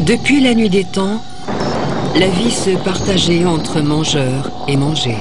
Depuis la nuit des temps, la vie se partageait entre mangeurs et mangés.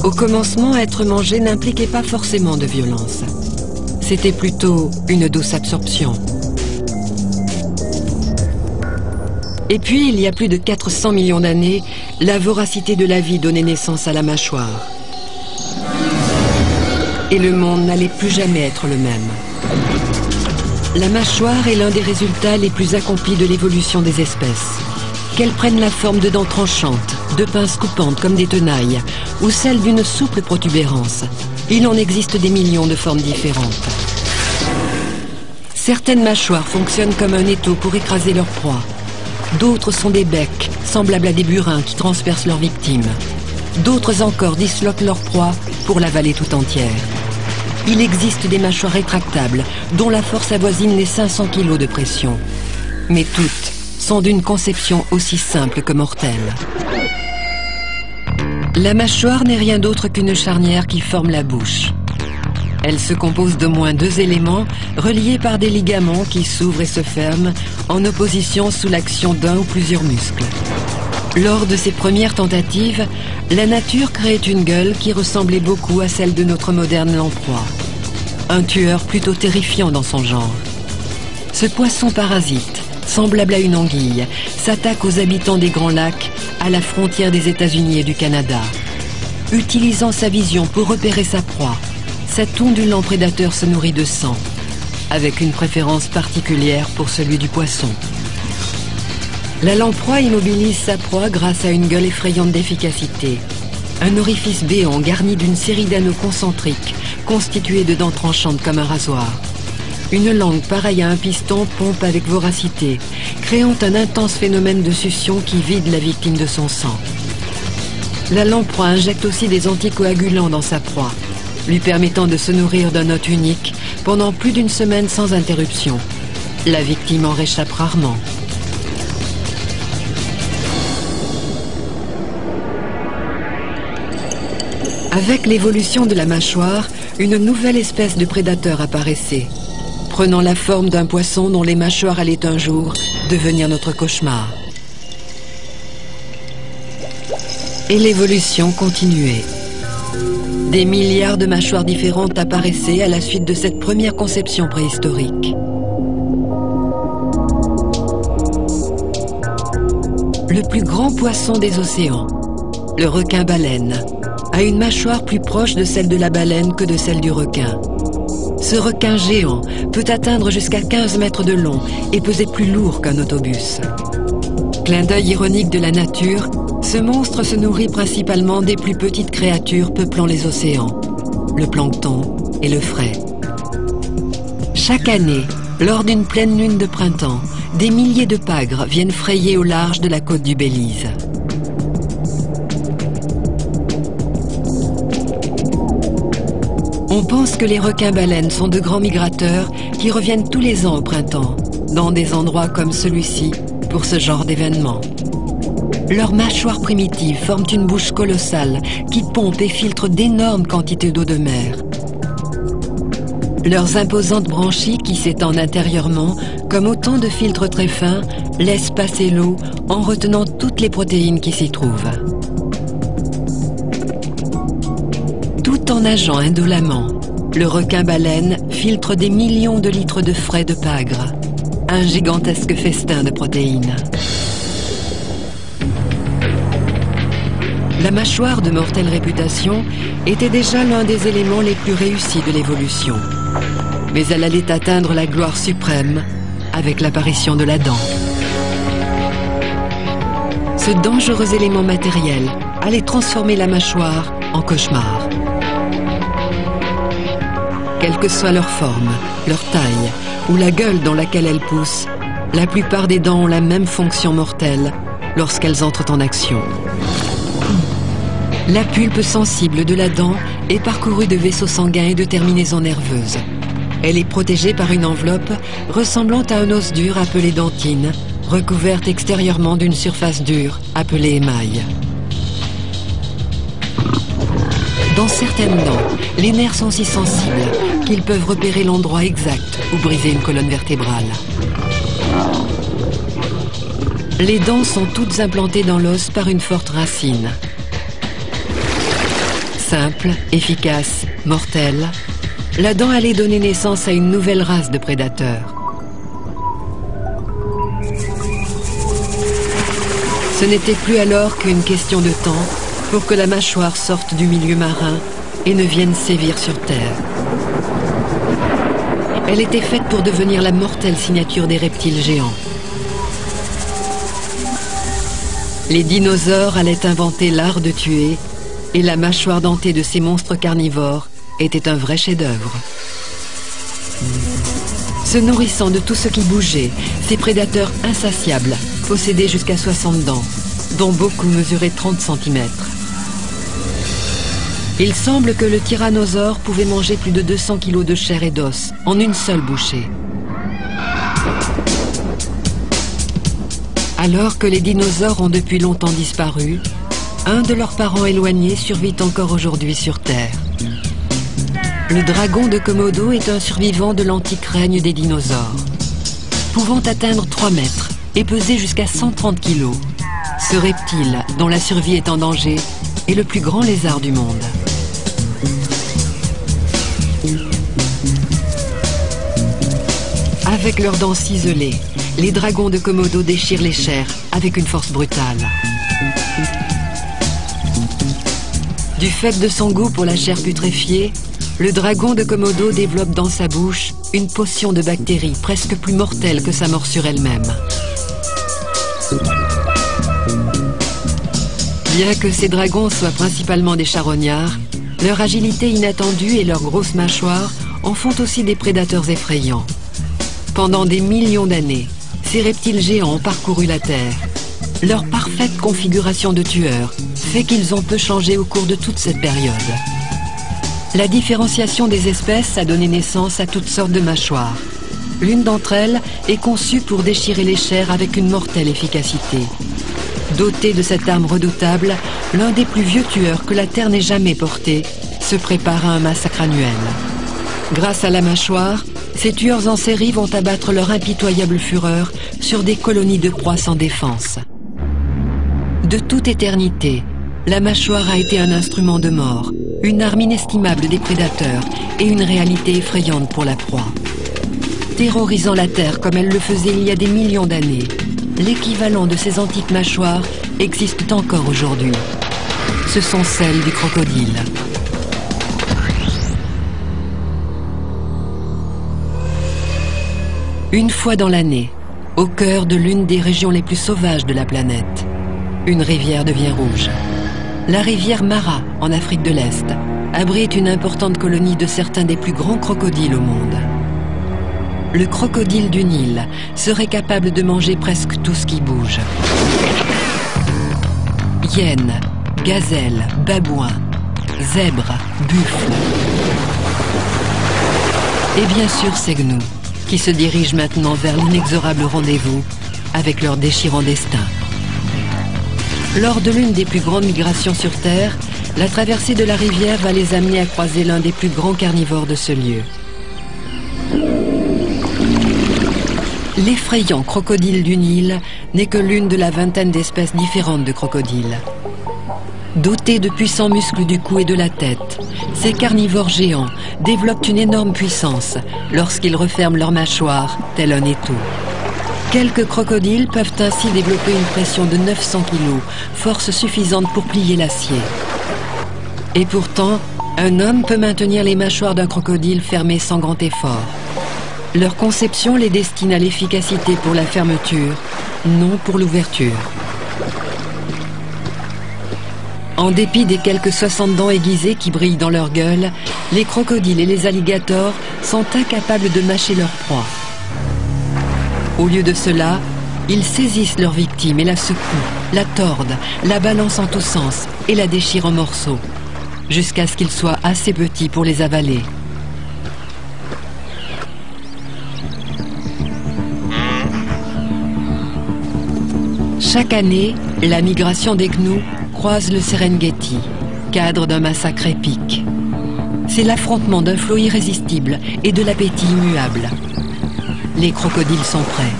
Au commencement, être mangé n'impliquait pas forcément de violence. C'était plutôt une douce absorption. Et puis, il y a plus de 400 millions d'années, la voracité de la vie donnait naissance à la mâchoire. Et le monde n'allait plus jamais être le même. La mâchoire est l'un des résultats les plus accomplis de l'évolution des espèces. Qu'elles prennent la forme de dents tranchantes, de pinces coupantes comme des tenailles, ou celle d'une souple protubérance, il en existe des millions de formes différentes. Certaines mâchoires fonctionnent comme un étau pour écraser leur proie. D'autres sont des becs, semblables à des burins qui transpercent leurs victimes. D'autres encore disloquent leur proie pour l'avaler tout entière. Il existe des mâchoires rétractables, dont la force avoisine les 500 kg de pression. Mais toutes sont d'une conception aussi simple que mortelle. La mâchoire n'est rien d'autre qu'une charnière qui forme la bouche. Elle se compose d'au moins 2 éléments reliés par des ligaments qui s'ouvrent et se ferment en opposition sous l'action d'un ou plusieurs muscles. Lors de ses premières tentatives, la nature créait une gueule qui ressemblait beaucoup à celle de notre moderne lamproie. Un tueur plutôt terrifiant dans son genre. Ce poisson parasite, semblable à une anguille, s'attaque aux habitants des Grands Lacs, à la frontière des États-Unis et du Canada. Utilisant sa vision pour repérer sa proie, cet ondulant prédateur se nourrit de sang, avec une préférence particulière pour celui du poisson. La lamproie immobilise sa proie grâce à une gueule effrayante d'efficacité. Un orifice béant garni d'une série d'anneaux concentriques, constitués de dents tranchantes comme un rasoir. Une langue pareille à un piston pompe avec voracité, créant un intense phénomène de succion qui vide la victime de son sang. La lamproie injecte aussi des anticoagulants dans sa proie, lui permettant de se nourrir d'un hôte unique pendant plus d'une semaine sans interruption. La victime en réchappe rarement. Avec l'évolution de la mâchoire, une nouvelle espèce de prédateur apparaissait, prenant la forme d'un poisson dont les mâchoires allaient un jour devenir notre cauchemar. Et l'évolution continuait. Des milliards de mâchoires différentes apparaissaient à la suite de cette première conception préhistorique. Le plus grand poisson des océans, le requin-baleine, a une mâchoire plus proche de celle de la baleine que de celle du requin. Ce requin géant peut atteindre jusqu'à 15 mètres de long et peser plus lourd qu'un autobus. Clin d'œil ironique de la nature, ce monstre se nourrit principalement des plus petites créatures peuplant les océans, le plancton et le frai. Chaque année, lors d'une pleine lune de printemps, des milliers de pagres viennent frayer au large de la côte du Belize. On pense que les requins-baleines sont de grands migrateurs qui reviennent tous les ans au printemps, dans des endroits comme celui-ci, pour ce genre d'événement. Leurs mâchoires primitives forment une bouche colossale qui pompe et filtre d'énormes quantités d'eau de mer. Leurs imposantes branchies qui s'étendent intérieurement, comme autant de filtres très fins, laissent passer l'eau en retenant toutes les protéines qui s'y trouvent. Tout en nageant indolemment, le requin-baleine filtre des millions de litres de frais de pagre. Un gigantesque festin de protéines. La mâchoire de mortelle réputation était déjà l'un des éléments les plus réussis de l'évolution. Mais elle allait atteindre la gloire suprême avec l'apparition de la dent. Ce dangereux élément matériel allait transformer la mâchoire en cauchemar. Quelle que soit leur forme, leur taille ou la gueule dans laquelle elles poussent, la plupart des dents ont la même fonction mortelle lorsqu'elles entrent en action. La pulpe sensible de la dent est parcourue de vaisseaux sanguins et de terminaisons nerveuses. Elle est protégée par une enveloppe ressemblant à un os dur appelé dentine, recouverte extérieurement d'une surface dure appelée émail. Dans certaines dents, les nerfs sont si sensibles qu'ils peuvent repérer l'endroit exact où briser une colonne vertébrale. Les dents sont toutes implantées dans l'os par une forte racine. Simple, efficace, mortelle, la dent allait donner naissance à une nouvelle race de prédateurs. Ce n'était plus alors qu'une question de temps pour que la mâchoire sorte du milieu marin et ne vienne sévir sur Terre. Elle était faite pour devenir la mortelle signature des reptiles géants. Les dinosaures allaient inventer l'art de tuer et la mâchoire dentée de ces monstres carnivores était un vrai chef-d'œuvre. Se nourrissant de tout ce qui bougeait, ces prédateurs insatiables possédaient jusqu'à 60 dents, dont beaucoup mesuraient 30 cm. Il semble que le tyrannosaure pouvait manger plus de 200 kg de chair et d'os en une seule bouchée. Alors que les dinosaures ont depuis longtemps disparu, un de leurs parents éloignés survit encore aujourd'hui sur Terre. Le dragon de Komodo est un survivant de l'antique règne des dinosaures. Pouvant atteindre 3 mètres et peser jusqu'à 130 kg, ce reptile, dont la survie est en danger, est le plus grand lézard du monde. Avec leurs dents ciselées, les dragons de Komodo déchirent les chairs avec une force brutale. Du fait de son goût pour la chair putréfiée, le dragon de Komodo développe dans sa bouche une potion de bactéries presque plus mortelle que sa morsure elle-même. Bien que ces dragons soient principalement des charognards, leur agilité inattendue et leur grosse mâchoire en font aussi des prédateurs effrayants. Pendant des millions d'années, ces reptiles géants ont parcouru la Terre. Leur parfaite configuration de tueurs fait qu'ils ont peu changé au cours de toute cette période. La différenciation des espèces a donné naissance à toutes sortes de mâchoires. L'une d'entre elles est conçue pour déchirer les chairs avec une mortelle efficacité. Doté de cette arme redoutable, l'un des plus vieux tueurs que la Terre n'ait jamais porté se prépare à un massacre annuel. Grâce à la mâchoire, ces tueurs en série vont abattre leur impitoyable fureur sur des colonies de proies sans défense. De toute éternité, la mâchoire a été un instrument de mort, une arme inestimable des prédateurs et une réalité effrayante pour la proie. Terrorisant la Terre comme elle le faisait il y a des millions d'années, l'équivalent de ces antiques mâchoires existe encore aujourd'hui. Ce sont celles du crocodile. Une fois dans l'année, au cœur de l'une des régions les plus sauvages de la planète, une rivière devient rouge. La rivière Mara, en Afrique de l'Est, abrite une importante colonie de certains des plus grands crocodiles au monde. Le crocodile du Nil serait capable de manger presque tout ce qui bouge. Hyènes, gazelles, babouins, zèbres, buffles. Et bien sûr ces gnous, qui se dirigent maintenant vers l'inexorable rendez-vous avec leur déchirant destin. Lors de l'une des plus grandes migrations sur Terre, la traversée de la rivière va les amener à croiser l'un des plus grands carnivores de ce lieu. L'effrayant crocodile du Nil n'est que l'une de la vingtaine d'espèces différentes de crocodiles. Dotés de puissants muscles du cou et de la tête, ces carnivores géants développent une énorme puissance lorsqu'ils referment leur mâchoire, tel un étau. Quelques crocodiles peuvent ainsi développer une pression de 900 kg, force suffisante pour plier l'acier. Et pourtant, un homme peut maintenir les mâchoires d'un crocodile fermées sans grand effort. Leur conception les destine à l'efficacité pour la fermeture, non pour l'ouverture. En dépit des quelques 60 dents aiguisées qui brillent dans leur gueule, les crocodiles et les alligators sont incapables de mâcher leur proie. Au lieu de cela, ils saisissent leur victime et la secouent, la tordent, la balancent en tous sens et la déchirent en morceaux, jusqu'à ce qu'ils soient assez petits pour les avaler. Chaque année, la migration des gnous croise le Serengeti, cadre d'un massacre épique. C'est l'affrontement d'un flot irrésistible et de l'appétit immuable. Les crocodiles sont prêts.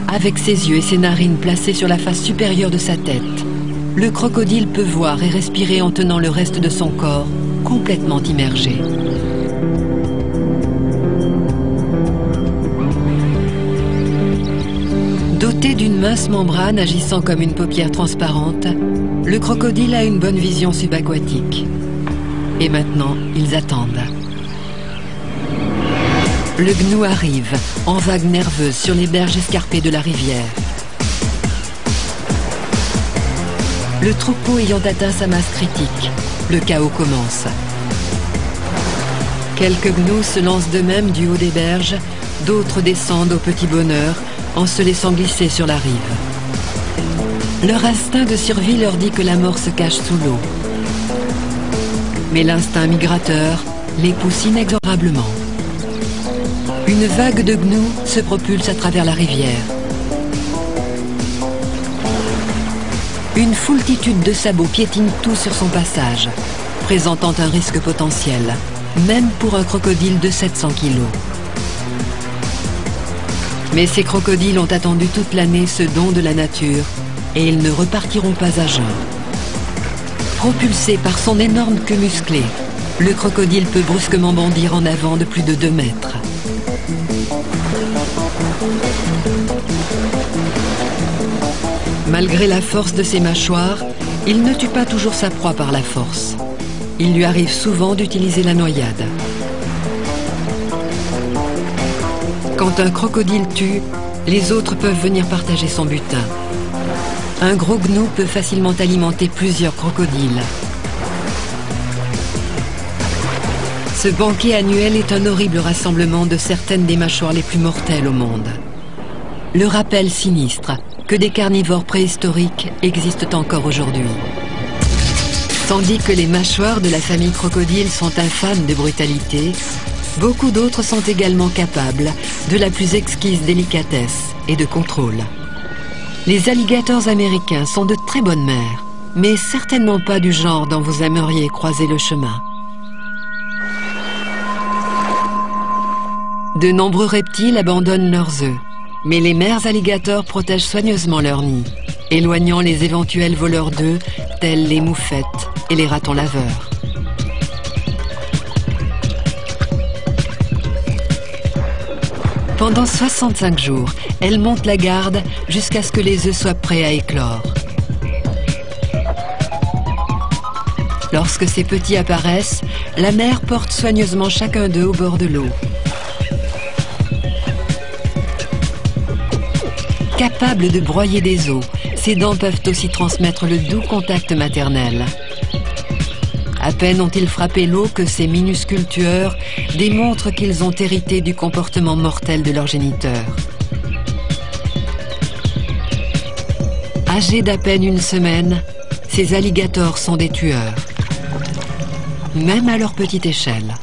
Avec ses yeux et ses narines placés sur la face supérieure de sa tête, le crocodile peut voir et respirer en tenant le reste de son corps complètement immergé. Doté d'une mince membrane agissant comme une paupière transparente, le crocodile a une bonne vision subaquatique. Et maintenant, ils attendent. Le gnou arrive, en vagues nerveuses, sur les berges escarpées de la rivière. Le troupeau ayant atteint sa masse critique, le chaos commence. Quelques gnous se lancent d'eux-mêmes du haut des berges, d'autres descendent au petit bonheur en se laissant glisser sur la rive. Leur instinct de survie leur dit que la mort se cache sous l'eau. Mais l'instinct migrateur les pousse inexorablement. Une vague de gnous se propulse à travers la rivière. Une foultitude de sabots piétine tout sur son passage, présentant un risque potentiel, même pour un crocodile de 700 kilos. Mais ces crocodiles ont attendu toute l'année ce don de la nature et ils ne repartiront pas à jeun. Propulsé par son énorme queue musclée, le crocodile peut brusquement bondir en avant de plus de 2 mètres. Malgré la force de ses mâchoires, il ne tue pas toujours sa proie par la force. Il lui arrive souvent d'utiliser la noyade. Quand un crocodile tue, les autres peuvent venir partager son butin. Un gros gnou peut facilement alimenter plusieurs crocodiles. Ce banquet annuel est un horrible rassemblement de certaines des mâchoires les plus mortelles au monde. Le rappel sinistre que des carnivores préhistoriques existent encore aujourd'hui. Tandis que les mâchoires de la famille crocodile sont infâmes de brutalité, beaucoup d'autres sont également capables de la plus exquise délicatesse et de contrôle. Les alligators américains sont de très bonnes mères, mais certainement pas du genre dont vous aimeriez croiser le chemin. De nombreux reptiles abandonnent leurs œufs, mais les mères alligators protègent soigneusement leurs nids, éloignant les éventuels voleurs d'œufs tels les moufettes et les ratons laveurs. Pendant 65 jours, elles montent la garde jusqu'à ce que les œufs soient prêts à éclore. Lorsque ces petits apparaissent, la mère porte soigneusement chacun d'eux au bord de l'eau. Capables de broyer des os, ces dents peuvent aussi transmettre le doux contact maternel. À peine ont-ils frappé l'eau que ces minuscules tueurs démontrent qu'ils ont hérité du comportement mortel de leur géniteur. Âgés d'à peine une semaine, ces alligators sont des tueurs, même à leur petite échelle.